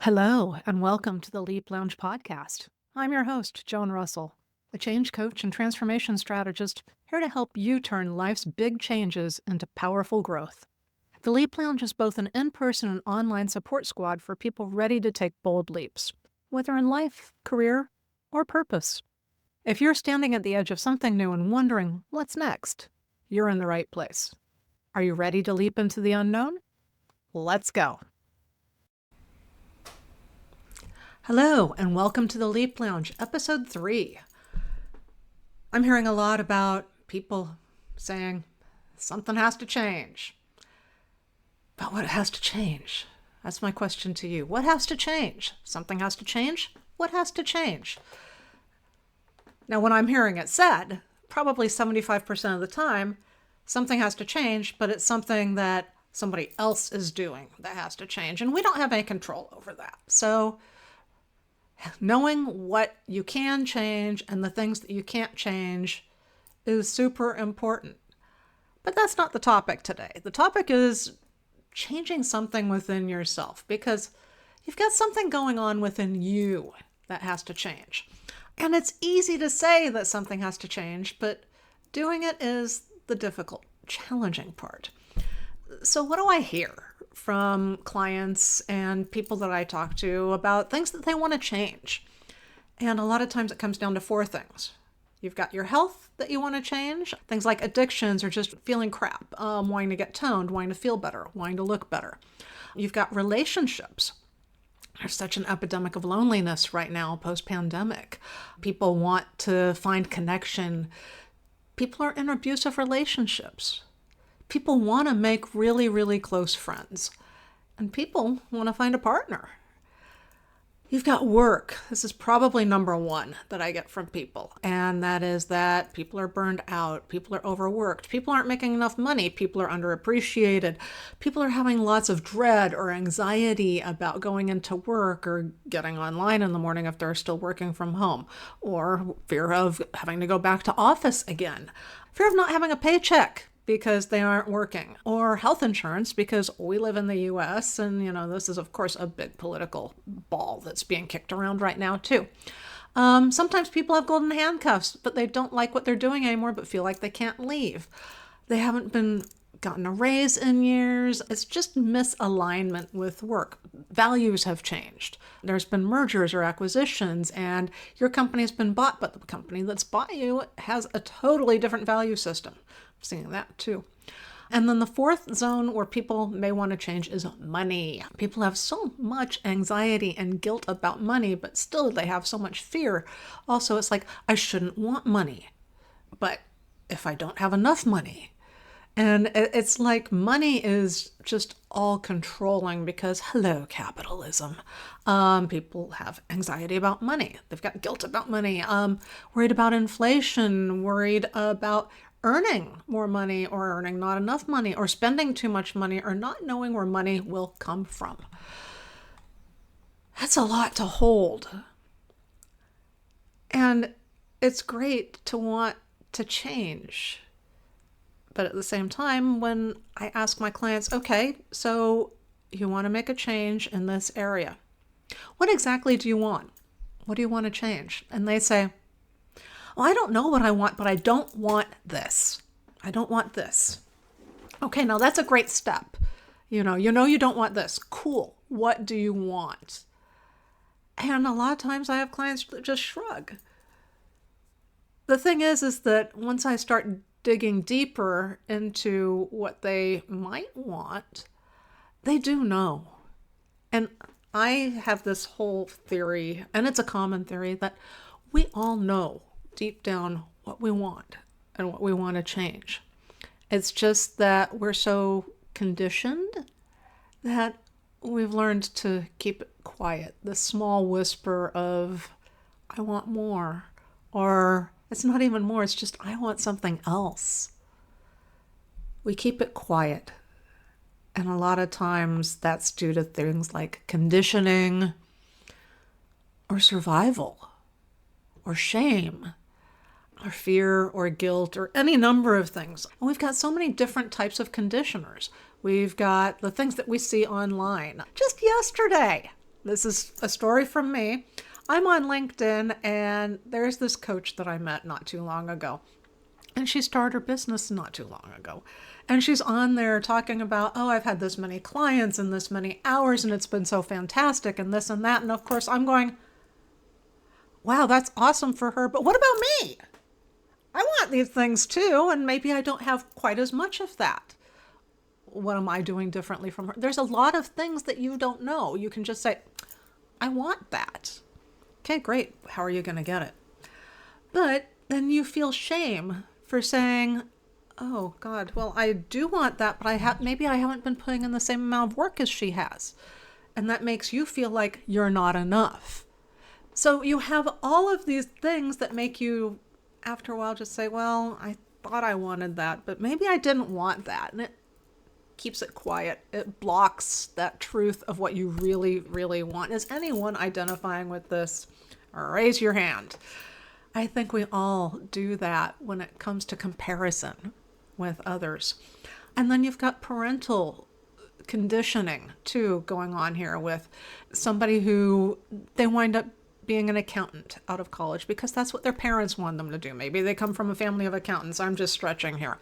Hello, and welcome to the Leap Lounge podcast. I'm your host, Joan Russell, a change coach and transformation strategist here to help you turn life's big changes into powerful growth. The Leap Lounge is both an in-person and online support squad for people ready to take bold leaps, whether in life, career, or purpose. If you're standing at the edge of something new and wondering, what's next? You're in the right place. Are you ready to leap into the unknown? Let's go. Hello, and welcome to the Leap Lounge, episode 3. I'm hearing a lot about people saying something has to change. But what has to change? That's my question to you. What has to change? Something has to change? What has to change? Now, when I'm hearing it said, probably 75% of the time, something has to change, but it's something that somebody else is doing that has to change. And we don't have any control over that. So knowing what you can change and the things that you can't change is super important. But that's not the topic today. The topic is changing something within yourself, because you've got something going on within you that has to change. And it's easy to say that something has to change, but doing it is the difficult, challenging part. So what do I hear from clients and people that I talk to about things that they want to change? And a lot of times it comes down to 4 things. You've got your health that you want to change, things like addictions or just feeling crap, wanting to get toned, wanting to feel better, wanting to look better. You've got relationships. There's such an epidemic of loneliness right now, post-pandemic. People want to find connection. People are in abusive relationships. People want to make really, really close friends. And people want to find a partner. You've got work. This is probably number 1 that I get from people. And that is that people are burned out. People are overworked. People aren't making enough money. People are underappreciated. People are having lots of dread or anxiety about going into work or getting online in the morning if they're still working from home, or fear of having to go back to office again, fear of not having a paycheck because they aren't working, or health insurance because we live in the US and, this is, of course, a big political ball that's being kicked around right now, too. Sometimes people have golden handcuffs, but they don't like what they're doing anymore, but feel like they can't leave. They haven't gotten a raise in years. It's just misalignment with work. Values have changed. There's been mergers or acquisitions, and your company has been bought, but the company that's bought you has a totally different value system. I'm seeing that too. And then the 4th zone where people may want to change is money. People have so much anxiety and guilt about money, but still they have so much fear. Also, it's like, I shouldn't want money, but if I don't have enough money, and it's like money is just all controlling because, hello, capitalism. People have anxiety about money. They've got guilt about money, worried about inflation, worried about earning more money or earning not enough money or spending too much money or not knowing where money will come from. That's a lot to hold. And it's great to want to change. But at the same time, when I ask my clients, okay, so you want to make a change in this area. What exactly do you want? What do you want to change? And they say, well, I don't know what I want, but I don't want this. I don't want this. Okay, now that's a great step. You know you don't want this. Cool. What do you want? And a lot of times I have clients that just shrug. The thing is that once I start digging deeper into what they might want, they do know. And I have this whole theory, and it's a common theory, that we all know deep down what we want and what we want to change. It's just that we're so conditioned that we've learned to keep it quiet. The small whisper of, I want more, or it's not even more, it's just, I want something else. We keep it quiet. And a lot of times that's due to things like conditioning or survival or shame or fear or guilt or any number of things. And we've got so many different types of conditioners. We've got the things that we see online. Just yesterday, This is a story from me. I'm on LinkedIn, and there's this coach that I met not too long ago. And she started her business not too long ago. And she's on there talking about, oh, I've had this many clients and this many hours, and it's been so fantastic, and this and that. And of course, I'm going, wow, that's awesome for her. But what about me? I want these things too, and maybe I don't have quite as much of that. What am I doing differently from her? There's a lot of things that you don't know. You can just say, I want that. Okay, great. How are you going to get it? But then you feel shame for saying, oh God, well, I do want that, but maybe I haven't been putting in the same amount of work as she has. And that makes you feel like you're not enough. So you have all of these things that make you, after a while, just say, well, I thought I wanted that, but maybe I didn't want that. And it keeps it quiet. It blocks that truth of what you really, really want. Is anyone identifying with this? Raise your hand. I think we all do that when it comes to comparison with others. And then you've got parental conditioning too going on here with somebody who they wind up being an accountant out of college because that's what their parents want them to do. Maybe they come from a family of accountants. I'm just stretching here.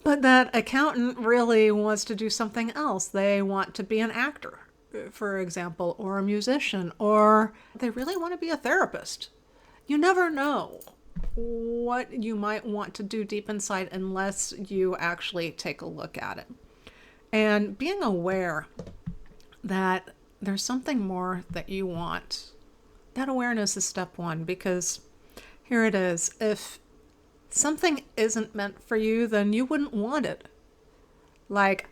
But that accountant really wants to do something else. They want to be an actor, for example, or a musician, or they really want to be a therapist. You never know what you might want to do deep inside unless you actually take a look at it. And being aware that there's something more that you want, that awareness is step one, because here it is. If something isn't meant for you, then you wouldn't want it. Like,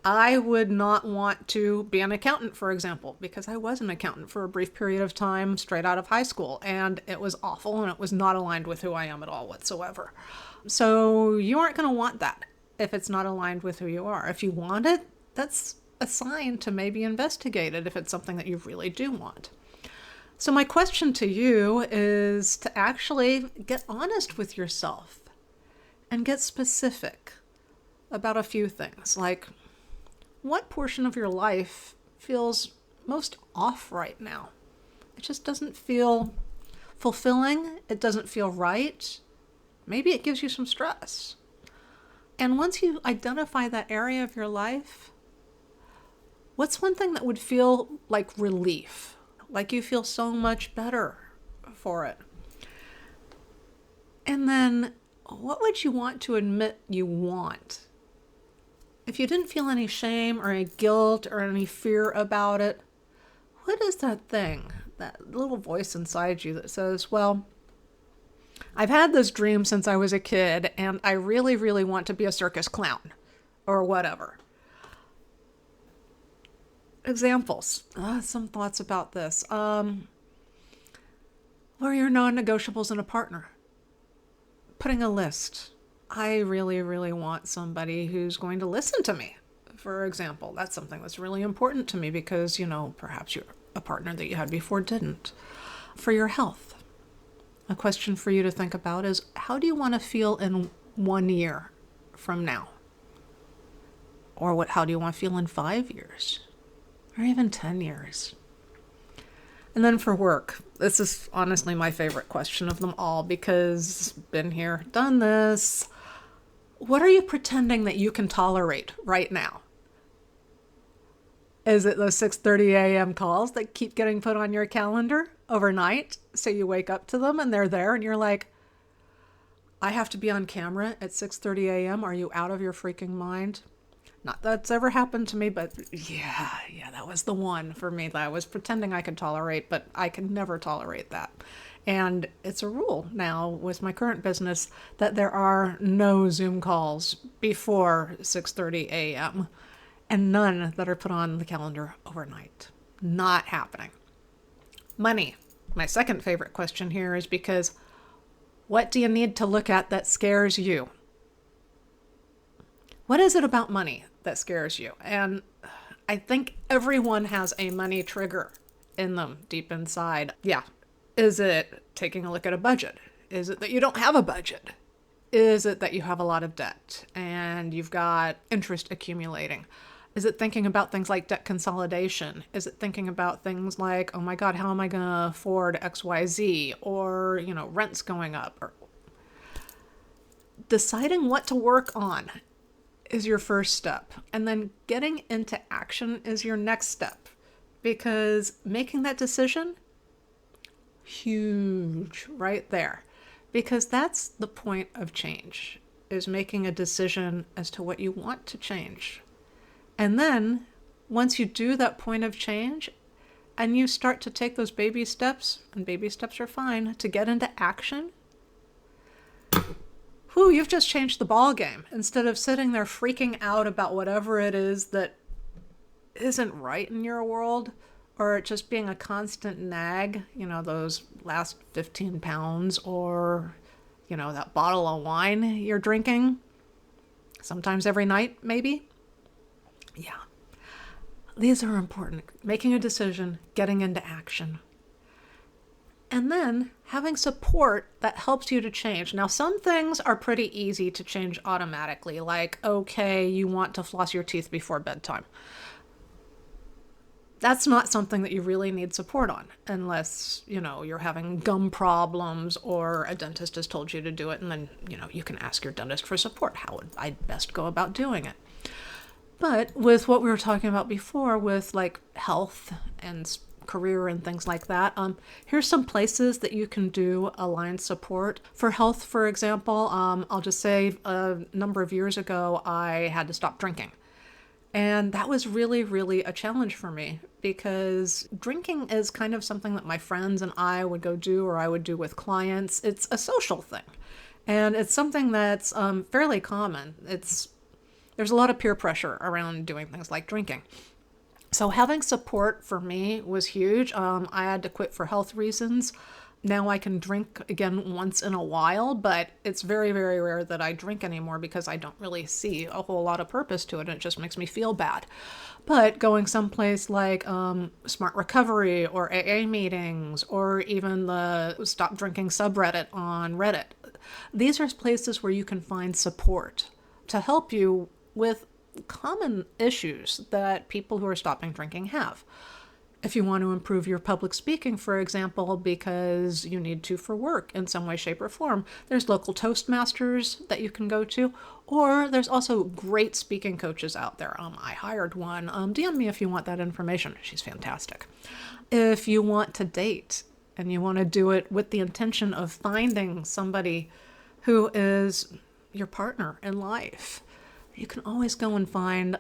I would not want to be an accountant, for example, because I was an accountant for a brief period of time straight out of high school, and it was awful, and it was not aligned with who I am at all whatsoever. So you aren't going to want that if it's not aligned with who you are. If you want it, that's a sign to maybe investigate it if it's something that you really do want. So my question to you is to actually get honest with yourself and get specific about a few things, like what portion of your life feels most off right now? It just doesn't feel fulfilling. It doesn't feel right. Maybe it gives you some stress. And once you identify that area of your life, what's one thing that would feel like relief? Like you feel so much better for it. And then what would you want to admit you want? If you didn't feel any shame or any guilt or any fear about it, what is that thing, that little voice inside you that says, well, I've had this dream since I was a kid and I really, really want to be a circus clown or whatever. Examples. Some thoughts about this. What are your non-negotiables in a partner? Putting a list. I really, really want somebody who's going to listen to me, for example. That's something that's really important to me because, perhaps a partner that you had before didn't. For your health, a question for you to think about is, how do you want to feel in 1 year from now? Or how do you want to feel in 5 years? Or even 10 years? And then for work, this is honestly my favorite question of them all because been here, done this. What are you pretending that you can tolerate right now? Is it those 6:30 a.m. calls that keep getting put on your calendar overnight? So you wake up to them and they're there and you're like, I have to be on camera at 6:30 a.m. Are you out of your freaking mind? Not that that's ever happened to me, but yeah, that was the one for me that I was pretending I could tolerate, but I could never tolerate that. And it's a rule now with my current business that there are no Zoom calls before 6:30 a.m. and none that are put on the calendar overnight. Not happening. Money. My second favorite question here is because what do you need to look at that scares you? What is it about money that scares you? And I think everyone has a money trigger in them deep inside. Yeah. Is it taking a look at a budget? Is it that you don't have a budget? Is it that you have a lot of debt and you've got interest accumulating? Is it thinking about things like debt consolidation? Is it thinking about things like, oh my God, how am I going to afford XYZ? Or, rent's going up. Or deciding what to work on is your first step. And then getting into action is your next step. Because making that decision, huge right there. Because that's the point of change, is making a decision as to what you want to change. And then once you do that point of change and you start to take those baby steps, and baby steps are fine, to get into action, you've just changed the ball game. Instead of sitting there freaking out about whatever it is that isn't right in your world, or it just being a constant nag, those last 15 pounds, or, that bottle of wine you're drinking, sometimes every night, maybe. Yeah. These are important. Making a decision, getting into action. And then having support that helps you to change. Now, some things are pretty easy to change automatically, like, okay, you want to floss your teeth before bedtime. That's not something that you really need support on unless, you're having gum problems or a dentist has told you to do it. And then, you can ask your dentist for support. How would I best go about doing it? But with what we were talking about before with like health and career and things like that, here's some places that you can do aligned support. For health, for example, I'll just say a number of years ago, I had to stop drinking. And that was really, really a challenge for me because drinking is kind of something that my friends and I would go do, or I would do with clients. It's a social thing. And it's something that's fairly common. There's a lot of peer pressure around doing things like drinking. So having support for me was huge. I had to quit for health reasons. Now I can drink again once in a while, but it's very, very rare that I drink anymore because I don't really see a whole lot of purpose to it, and it just makes me feel bad. But going someplace like Smart Recovery or AA meetings, or even the Stop Drinking subreddit on Reddit, these are places where you can find support to help you with common issues that people who are stopping drinking have. If you want to improve your public speaking, for example, because you need to for work in some way, shape, or form, there's local Toastmasters that you can go to, or there's also great speaking coaches out there. I hired one. DM me if you want that information. She's fantastic. If you want to date and you want to do it with the intention of finding somebody who is your partner in life, you can always go and find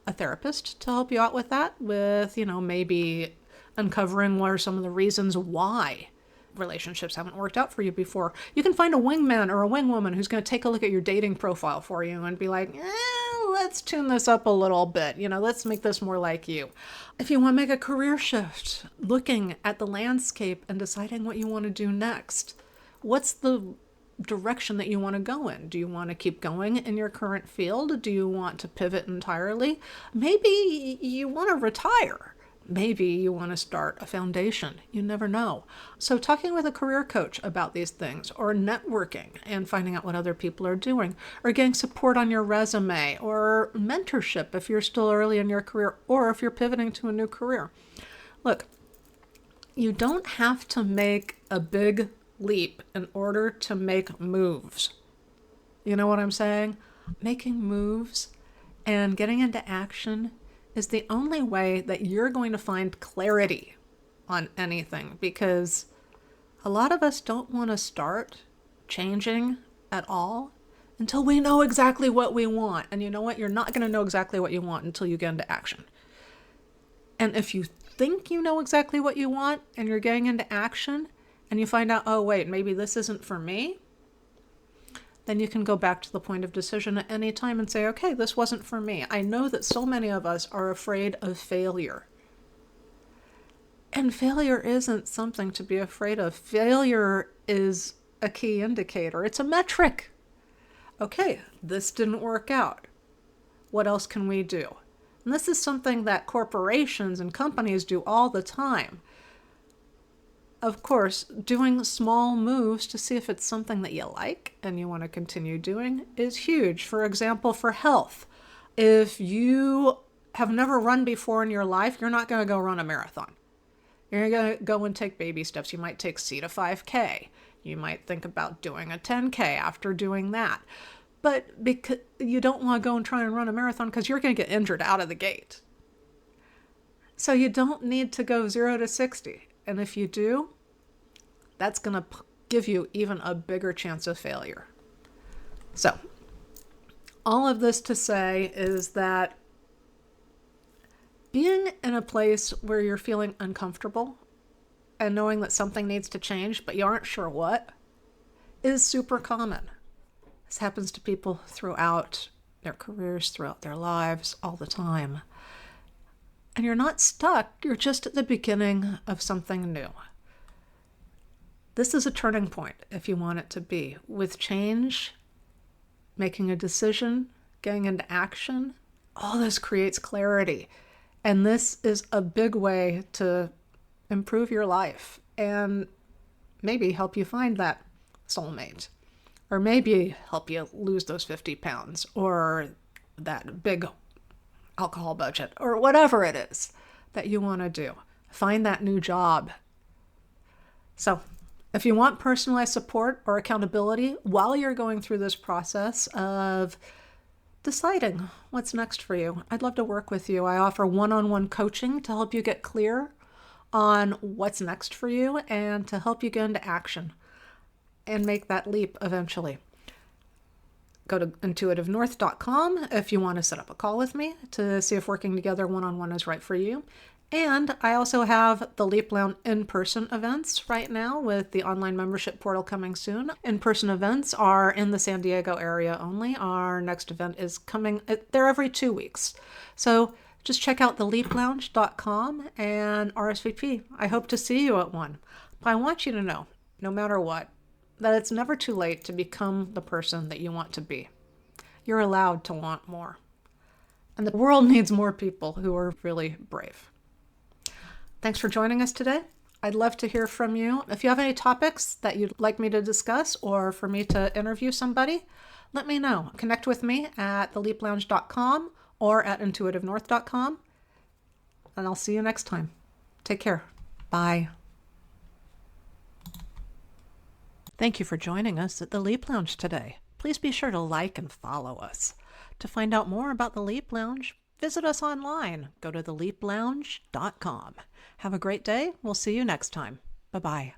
a therapist to help you out with that, with, maybe uncovering what are some of the reasons why relationships haven't worked out for you before. You can find a wingman or a wingwoman who's going to take a look at your dating profile for you and be like, let's tune this up a little bit. Let's make this more like you. If you want to make a career shift, looking at the landscape and deciding what you want to do next. What's the direction that you want to go in? Do you want to keep going in your current field? Do you want to pivot entirely? Maybe you want to retire. Maybe you want to start a foundation. You never know. So talking with a career coach about these things, or networking and finding out what other people are doing, or getting support on your resume, or mentorship if you're still early in your career, or if you're pivoting to a new career. Look, you don't have to make a big leap in order to make moves. You know what I'm saying? Making moves and getting into action is the only way that you're going to find clarity on anything, because a lot of us don't want to start changing at all until we know exactly what we want. And you know what? You're not going to know exactly what you want until you get into action. And if you think you know exactly what you want and you're getting into action, and you find out, oh, wait, maybe this isn't for me, then you can go back to the point of decision at any time and say, okay, this wasn't for me. I know that so many of us are afraid of failure. And failure isn't something to be afraid of. Failure is a key indicator. It's a metric. Okay, this didn't work out. What else can we do? And this is something that corporations and companies do all the time. Of course, doing small moves to see if it's something that you like and you want to continue doing is huge. For example, for health, if you have never run before in your life, you're not going to go run a marathon. You're going to go and take baby steps. You might take C to 5K. You might think about doing a 10K after doing that. But because you don't want to go and try and run a marathon because you're going to get injured out of the gate. So you don't need to go 0 to 60. And if you do, that's going to give you even a bigger chance of failure. So all of this to say is that being in a place where you're feeling uncomfortable and knowing that something needs to change, but you aren't sure what, is super common. This happens to people throughout their careers, throughout their lives, all the time. And you're not stuck, you're just at the beginning of something new. This is a turning point, if you want it to be. With change, making a decision, getting into action, all this creates clarity. And this is a big way to improve your life and maybe help you find that soulmate. Or maybe help you lose those 50 pounds or that big alcohol budget or whatever it is that you want to do. Find that new job. So if you want personalized support or accountability while you're going through this process of deciding what's next for you, I'd love to work with you. I offer one-on-one coaching to help you get clear on what's next for you and to help you get into action and make that leap eventually. Go to intuitivenorth.com if you want to set up a call with me to see if working together one-on-one is right for you. And I also have the Leap Lounge in-person events right now with the online membership portal coming soon. In-person events are in the San Diego area only. Our next event is coming, they're every 2 weeks. So just check out theleaplounge.com and RSVP. I hope to see you at one. But I want you to know, no matter what, that it's never too late to become the person that you want to be. You're allowed to want more. And the world needs more people who are really brave. Thanks for joining us today. I'd love to hear from you. If you have any topics that you'd like me to discuss or for me to interview somebody, let me know. Connect with me at theleaplounge.com or at intuitivenorth.com. And I'll see you next time. Take care. Bye. Thank you for joining us at the Leap Lounge today. Please be sure to like and follow us. To find out more about the Leap Lounge, visit us online. Go to theleaplounge.com. Have a great day. We'll see you next time. Bye-bye.